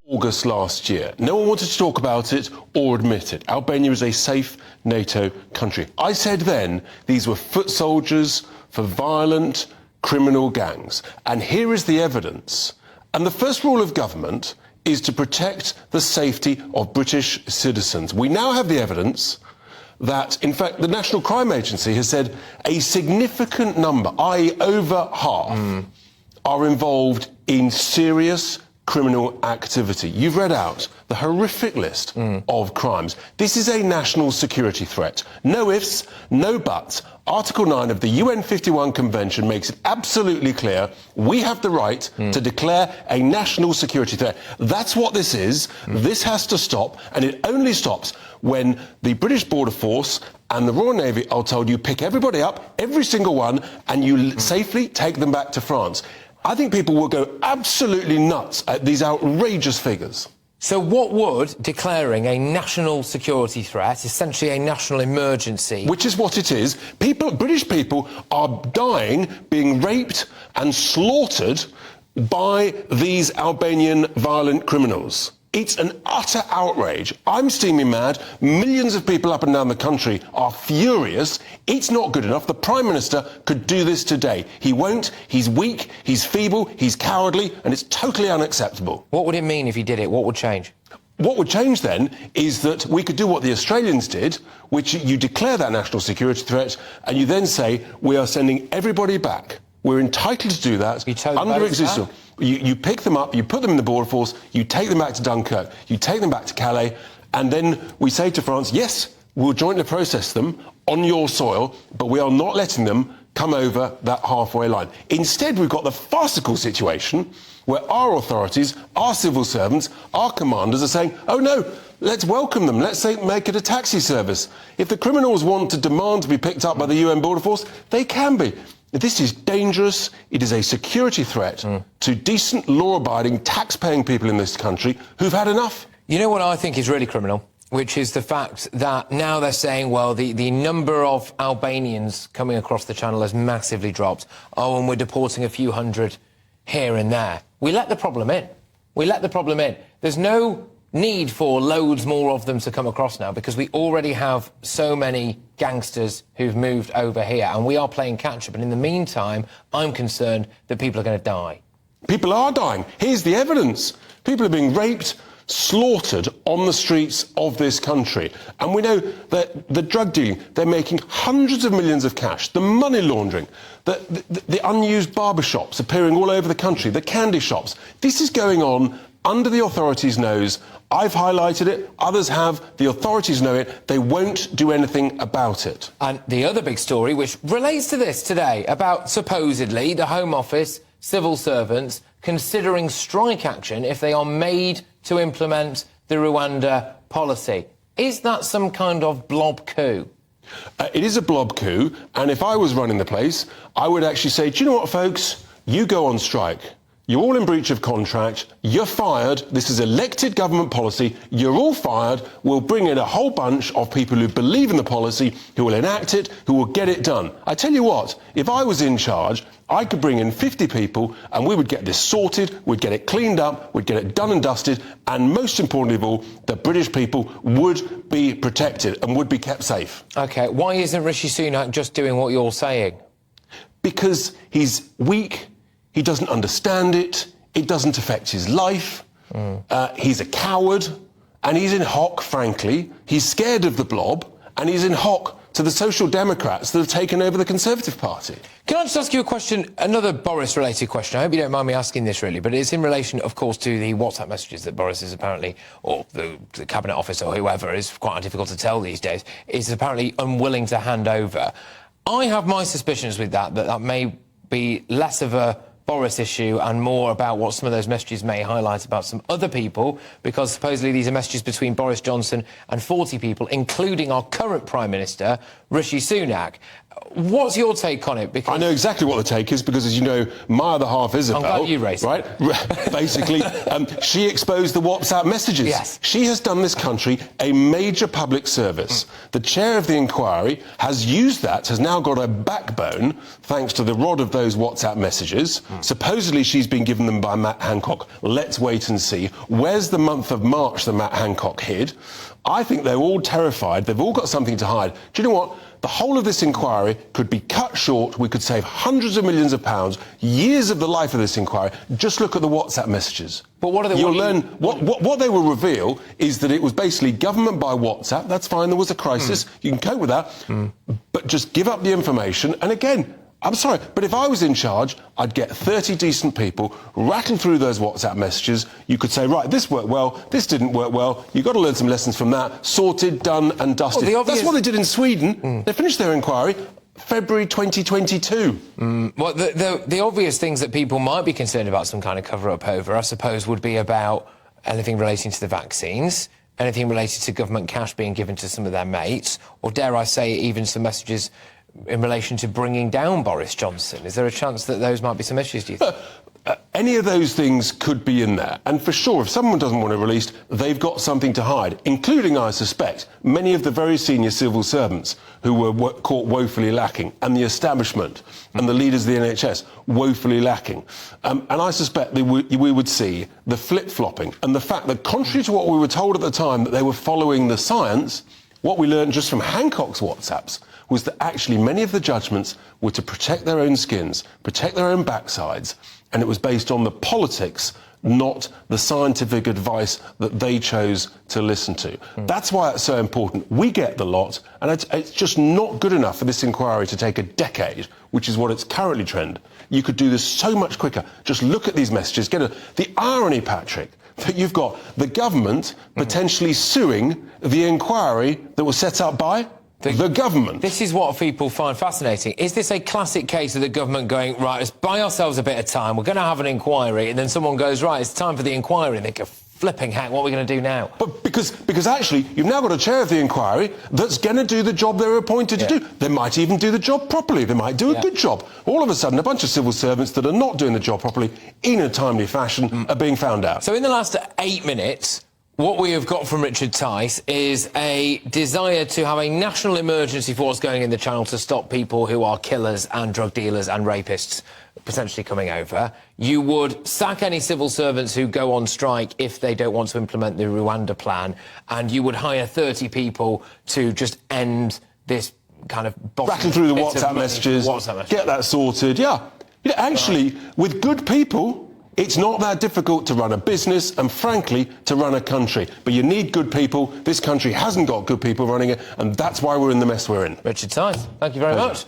August last year. No one wanted to talk about it or admit it. Albania is a safe NATO country. I said then these were foot soldiers for violent criminal gangs. And here is the evidence. And the first rule of government is to protect the safety of British citizens. We now have the evidence that, in fact, the National Crime Agency has said a significant number, i.e. over half, are involved in serious criminal activity. You've read out the horrific list of crimes. This is a national security threat. No ifs, no buts. Article 9 of the UN 51 Convention makes it absolutely clear we have the right to declare a national security threat. That's what this is. This has to stop, and it only stops when the British Border Force and the Royal Navy are told you pick everybody up, every single one, and you safely take them back to France. I think people will go absolutely nuts at these outrageous figures. So what would declaring a national security threat, essentially a national emergency... Which is what it is. British people are dying, being raped and slaughtered by these Albanian violent criminals. It's an utter outrage. I'm steaming mad. Millions of people up and down the country are furious. It's not good enough. The Prime Minister could do this today. He won't. He's weak, he's feeble, he's cowardly, and it's totally unacceptable. What would it mean if he did it? What would change? What would change then is that we could do what the Australians did, which you declare that national security threat, and you then say, we are sending everybody back. We're entitled to do that under existing. You pick them up, you put them in the border force, you take them back to Dunkirk, you take them back to Calais, and then we say to France, yes, we'll jointly process them on your soil, but we are not letting them come over that halfway line. Instead, we've got the farcical situation where our authorities, our civil servants, our commanders are saying, oh no, let's welcome them, let's make it a taxi service. If the criminals want to demand to be picked up by the UN Border Force, they can be. This is dangerous. It is a security threat to decent, law-abiding, tax-paying people in this country who've had enough. You know what I think is really criminal? Which is the fact that now they're saying, well, the number of Albanians coming across the channel has massively dropped. Oh, and we're deporting a few hundred here and there. We let the problem in. We let the problem in. There's no need for loads more of them to come across now because we already have so many gangsters who've moved over here and we are playing catch-up. And in the meantime, I'm concerned that people are going to die. People are dying. Here's the evidence. People are being raped, slaughtered on the streets of this country. And we know that the drug dealing, they're making hundreds of millions of cash, the money laundering, the unused barbershops appearing all over the country, the candy shops. This is going on under the authorities' nose. I've highlighted it, others have, the authorities know it, they won't do anything about it. And the other big story, which relates to this today, about supposedly the Home Office, civil servants, considering strike action if they are made to implement the Rwanda policy. Is that some kind of blob coup? It is a blob coup, and if I was running the place, I would actually say, do you know what, folks? You go on strike. You're all in breach of contract, you're fired, this is elected government policy, you're all fired, we'll bring in a whole bunch of people who believe in the policy, who will enact it, who will get it done. I tell you what, if I was in charge, I could bring in 50 people and we would get this sorted, we'd get it cleaned up, we'd get it done and dusted, and most importantly of all, the British people would be protected and would be kept safe. OK, why isn't Rishi Sunak just doing what you're saying? Because he's weak. He doesn't understand it. It doesn't affect his life. He's a coward. And he's in hock, frankly. He's scared of the blob. And he's in hock to the Social Democrats that have taken over the Conservative Party. Can I just ask you a question, another Boris-related question? I hope you don't mind me asking this, really, but it's in relation, of course, to the WhatsApp messages that Boris is apparently, or the Cabinet Office or whoever, is quite difficult to tell these days, is apparently unwilling to hand over. I have my suspicions with that may be less of a Boris issue and more about what some of those messages may highlight about some other people, because supposedly these are messages between Boris Johnson and 40 people, including our current Prime Minister, Rishi Sunak. What's your take on it? Because I know exactly what the take is because, as you know, my other half, Isabel... I'm glad you raised it. Right? Basically, she exposed the WhatsApp messages. Yes. She has done this country a major public service. The chair of the inquiry has used that, has now got a backbone, thanks to the rod of those WhatsApp messages. Supposedly she's been given them by Matt Hancock. Let's wait and see. Where's the month of March that Matt Hancock hid? I think they're all terrified. They've all got something to hide. Do you know what? The whole of this inquiry could be cut short. We could save hundreds of millions of pounds, years of the life of this inquiry. Just look at the WhatsApp messages. But what are they? You'll learn what they will reveal is that it was basically government by WhatsApp. That's fine. There was a crisis. You can cope with that. But just give up the information. And again, I'm sorry, but if I was in charge, I'd get 30 decent people, rattle through those WhatsApp messages. You could say, right, this worked well, this didn't work well. You've got to learn some lessons from that. Sorted, done and dusted. Well, That's what they did in Sweden. They finished their inquiry February 2022. Well, the obvious things that people might be concerned about some kind of cover-up over, I suppose, would be about anything relating to the vaccines, anything related to government cash being given to some of their mates, or dare I say, even some messages in relation to bringing down Boris Johnson. Is there a chance that those might be some issues, do you think? Any of those things could be in there. And for sure, if someone doesn't want it released, they've got something to hide, including, I suspect, many of the very senior civil servants who were caught woefully lacking, and the establishment and the leaders of the NHS woefully lacking. And I suspect we would see the flip-flopping and the fact that, contrary to what we were told at the time, that they were following the science, what we learned just from Hancock's WhatsApps was that actually many of the judgments were to protect their own skins, protect their own backsides, and it was based on the politics, not the scientific advice that they chose to listen to. That's why it's so important. We get the lot, and it's just not good enough for this inquiry to take a decade, which is what it's currently trend. You could do this so much quicker. Just look at these messages. The irony, Patrick, that you've got the government potentially suing the inquiry that was set up by the government. This is what people find fascinating. Is this a classic case of the government going, right, let's buy ourselves a bit of time, we're going to have an inquiry, and then someone goes, right, it's time for the inquiry, and they go, flipping heck, what are we going to do now? But because actually, you've now got a chair of the inquiry that's going to do the job they're appointed to do. They might even do the job properly. They might do a good job. All of a sudden, a bunch of civil servants that are not doing the job properly in a timely fashion are being found out. So in the last 8 minutes, what we have got from Richard Tice is a desire to have a national emergency force going in the Channel to stop people who are killers and drug dealers and rapists potentially coming over. You would sack any civil servants who go on strike if they don't want to implement the Rwanda plan, and you would hire 30 people to just end this kind of... rattle through the WhatsApp messages, get that sorted, actually, with good people... It's not that difficult to run a business and, frankly, to run a country. But you need good people. This country hasn't got good people running it, and that's why we're in the mess we're in. Richard Tice, thank you very much.